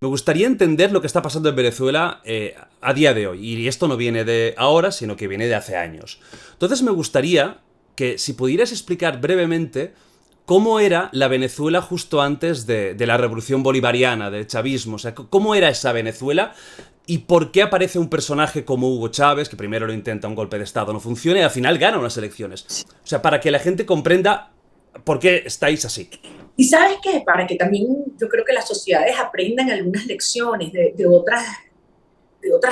Me gustaría entender lo que está pasando en Venezuela a día de hoy. Y esto no viene de ahora, sino que viene de hace años. Entonces me gustaría que si pudieras explicar brevemente cómo era la Venezuela justo antes de la revolución bolivariana, del chavismo. O sea, cómo era esa Venezuela y por qué aparece un personaje como Hugo Chávez, que primero lo intenta, un golpe de Estado no funciona y al final gana unas elecciones. O sea, para que la gente comprenda por qué estáis así. Y sabes qué, para que también yo creo que las sociedades aprendan algunas lecciones de otras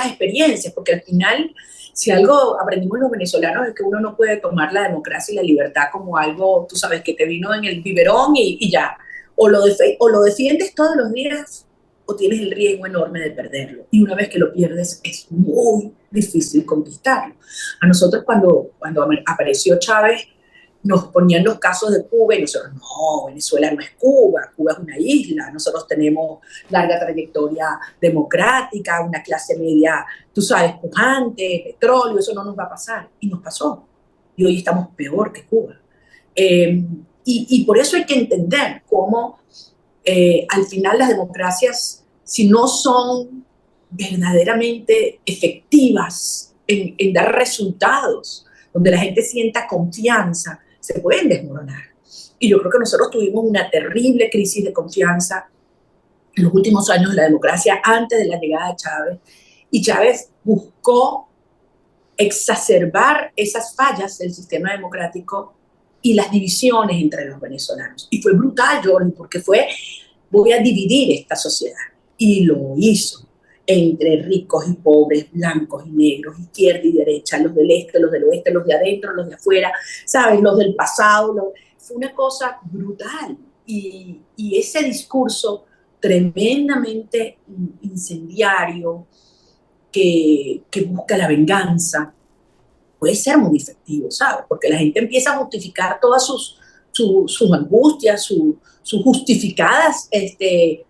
experiencias, porque al final, si algo aprendimos los venezolanos es que uno no puede tomar la democracia y la libertad como algo, tú sabes, que te vino en el biberón y ya. O lo defiendes todos los días o tienes el riesgo enorme de perderlo. Y una vez que lo pierdes es muy difícil conquistarlo. A nosotros cuando apareció Chávez, nos ponían los casos de Cuba y nosotros, no, Venezuela no es Cuba, Cuba es una isla, nosotros tenemos larga trayectoria democrática, una clase media, tú sabes, pujante, petróleo, eso no nos va a pasar. Y nos pasó. Y hoy estamos peor que Cuba. Y por eso hay que entender cómo al final las democracias, si no son verdaderamente efectivas en dar resultados, donde la gente sienta confianza, se pueden desmoronar. Y yo creo que nosotros tuvimos una terrible crisis de confianza en los últimos años de la democracia antes de la llegada de Chávez. Y Chávez buscó exacerbar esas fallas del sistema democrático y las divisiones entre los venezolanos. Y fue brutal, Jordi, porque fue, voy a dividir esta sociedad. Y lo hizo entre ricos y pobres, blancos y negros, izquierda y derecha, los del este, los del oeste, los de adentro, los de afuera, ¿sabes? Los del pasado. Fue una cosa brutal. Y ese discurso tremendamente incendiario que busca la venganza puede ser muy efectivo, ¿sabes? Porque la gente empieza a justificar todas sus angustias, sus justificadas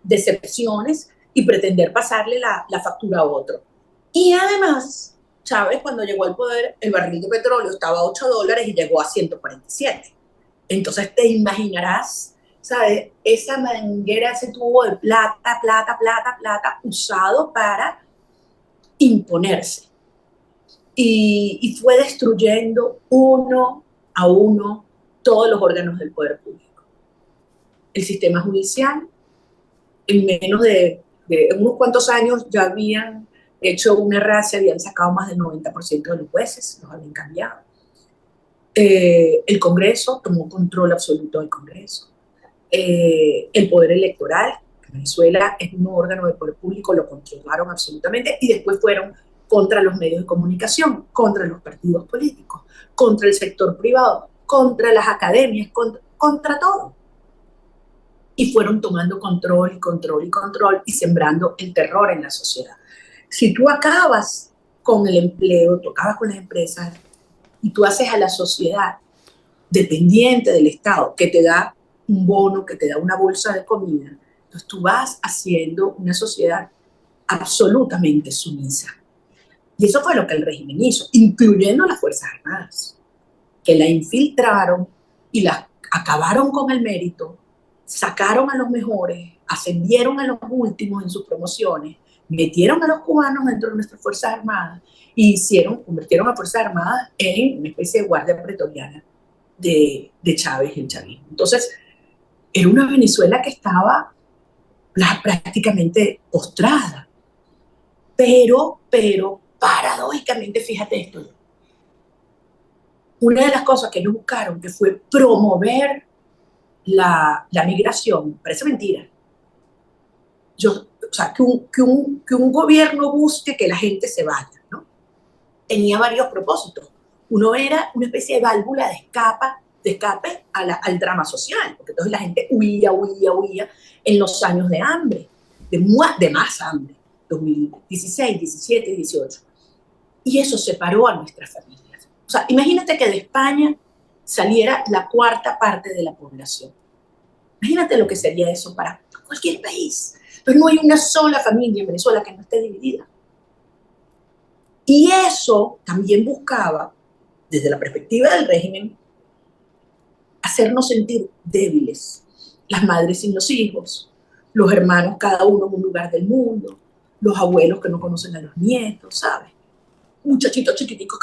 decepciones y pretender pasarle la factura a otro. Y además, Chávez, cuando llegó al poder, el barril de petróleo estaba a $8 y llegó a 147. Entonces te imaginarás, ¿sabes? Esa manguera, ese tubo de plata, plata, plata, plata, usado para imponerse. Y fue destruyendo uno a uno todos los órganos del poder público. El sistema judicial, en menos de unos cuantos años, ya habían hecho una racia, habían sacado más del 90% de los jueces, los habían cambiado. El Congreso tomó control absoluto del Congreso. El poder electoral, que Venezuela es un órgano de poder público, lo controlaron absolutamente y después fueron contra los medios de comunicación, contra los partidos políticos, contra el sector privado, contra las academias, contra todo. Y fueron tomando control y control y control y sembrando el terror en la sociedad. Si tú acabas con el empleo, tú acabas con las empresas y tú haces a la sociedad dependiente del Estado, que te da un bono, que te da una bolsa de comida, entonces tú vas haciendo una sociedad absolutamente sumisa. Y eso fue lo que el régimen hizo, incluyendo las Fuerzas Armadas, que la infiltraron y la acabaron con el mérito, sacaron a los mejores, ascendieron a los últimos en sus promociones, metieron a los cubanos dentro de nuestras Fuerzas Armadas y convirtieron a Fuerzas Armadas en una especie de guardia pretoriana de Chávez y el chavismo. Entonces, era una Venezuela que estaba prácticamente postrada. Pero, paradójicamente, fíjate esto, una de las cosas que ellos buscaron, que fue promover la migración, parece mentira. O sea, que un gobierno busque que la gente se vaya, ¿no? Tenía varios propósitos. Uno era una especie de válvula de escape al drama social, porque entonces la gente huía en los años de hambre, de más hambre, 2016, 17, 18. Y eso separó a nuestras familias. O sea, imagínate que de España saliera la cuarta parte de la población. Imagínate lo que sería eso para cualquier país. Entonces no hay una sola familia en Venezuela que no esté dividida. Y eso también buscaba, desde la perspectiva del régimen, hacernos sentir débiles, las madres sin los hijos, los hermanos cada uno en un lugar del mundo, los abuelos que no conocen a los nietos, ¿sabes? Muchachitos chiquiticos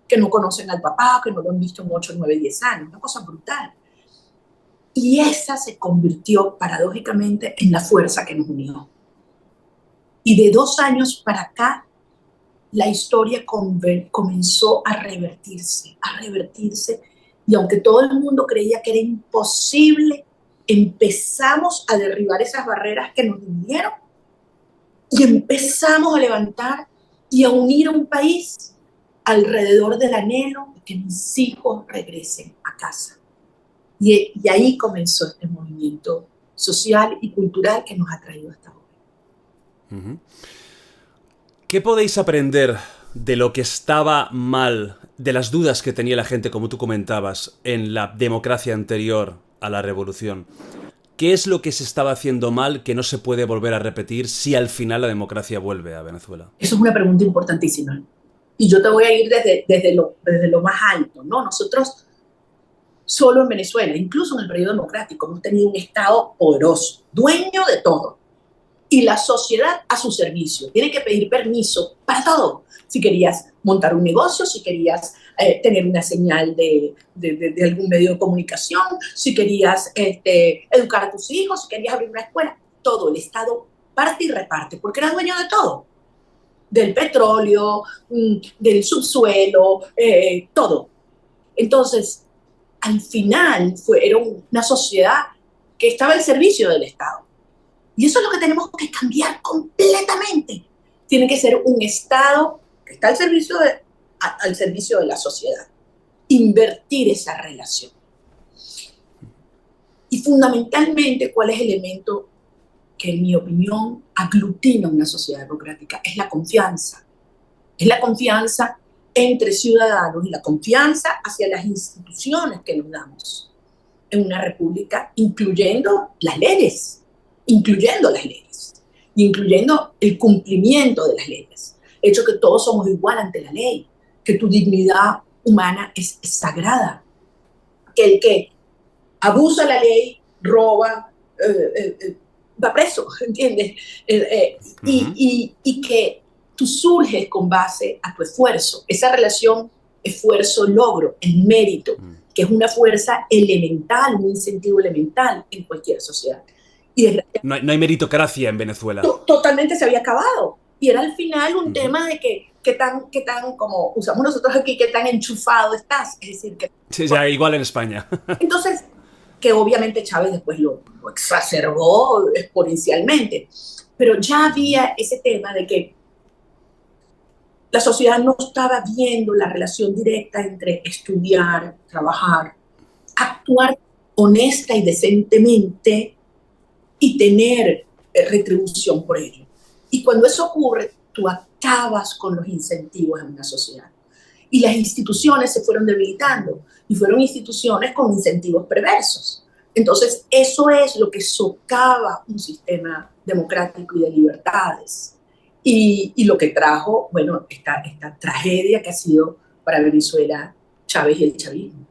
que no conocen al papá, que no lo han visto en 8, 9, 10 años, una cosa brutal. Y esa se convirtió paradójicamente en la fuerza que nos unió. Y de 2 años para acá, la historia comenzó a revertirse, y aunque todo el mundo creía que era imposible, empezamos a derribar esas barreras que nos dividieron y empezamos a levantar y a unir a un país alrededor del anhelo de que mis hijos regresen a casa. Y ahí comenzó este movimiento social y cultural que nos ha traído hasta ahora. Uh-huh. ¿Qué podéis aprender de lo que estaba mal, de las dudas que tenía la gente, como tú comentabas, en la democracia anterior a la revolución? ¿Qué es lo que se estaba haciendo mal que no se puede volver a repetir si al final la democracia vuelve a Venezuela? Eso es una pregunta importantísima. Y yo te voy a ir desde lo más alto, ¿no? Nosotros solo en Venezuela, incluso en el periodo democrático, hemos tenido un Estado poderoso, dueño de todo, y la sociedad a su servicio. Tiene que pedir permiso para todo. Si querías montar un negocio, si querías tener una señal de algún medio de comunicación, si querías educar a tus hijos, si querías abrir una escuela, todo el Estado parte y reparte, porque era dueño de todo. Del petróleo, del subsuelo, todo. Entonces, al final era una sociedad que estaba al servicio del Estado. Y eso es lo que tenemos que cambiar completamente. Tiene que ser un Estado que está al servicio de la sociedad. Invertir esa relación. Y fundamentalmente, ¿cuál es el elemento que, en mi opinión, aglutina una sociedad democrática? Es la confianza. Es la confianza entre ciudadanos y la confianza hacia las instituciones que nos damos en una república, incluyendo las leyes, y incluyendo el cumplimiento de las leyes. El hecho que todos somos igual ante la ley, que tu dignidad humana es sagrada, que el que abusa la ley, roba, va preso, ¿entiendes? Y que tú surges con base a tu esfuerzo, esa relación esfuerzo-logro, el mérito, que es una fuerza elemental, un incentivo elemental en cualquier sociedad. No hay meritocracia en Venezuela. Totalmente se había acabado. Y era al final un tema de qué tan, como usamos nosotros aquí, qué tan enchufado estás. Es decir, que... Sí, ya, igual en España. Entonces, que obviamente Chávez después lo exacerbó exponencialmente. Pero ya había ese tema de que la sociedad no estaba viendo la relación directa entre estudiar, trabajar, actuar honesta y decentemente y tener retribución por ello. Y cuando eso ocurre, tú acabas con los incentivos en una sociedad. Y las instituciones se fueron debilitando y fueron instituciones con incentivos perversos. Entonces, eso es lo que socava un sistema democrático y de libertades. Y lo que trajo, bueno, esta tragedia que ha sido para Venezuela Chávez y el chavismo.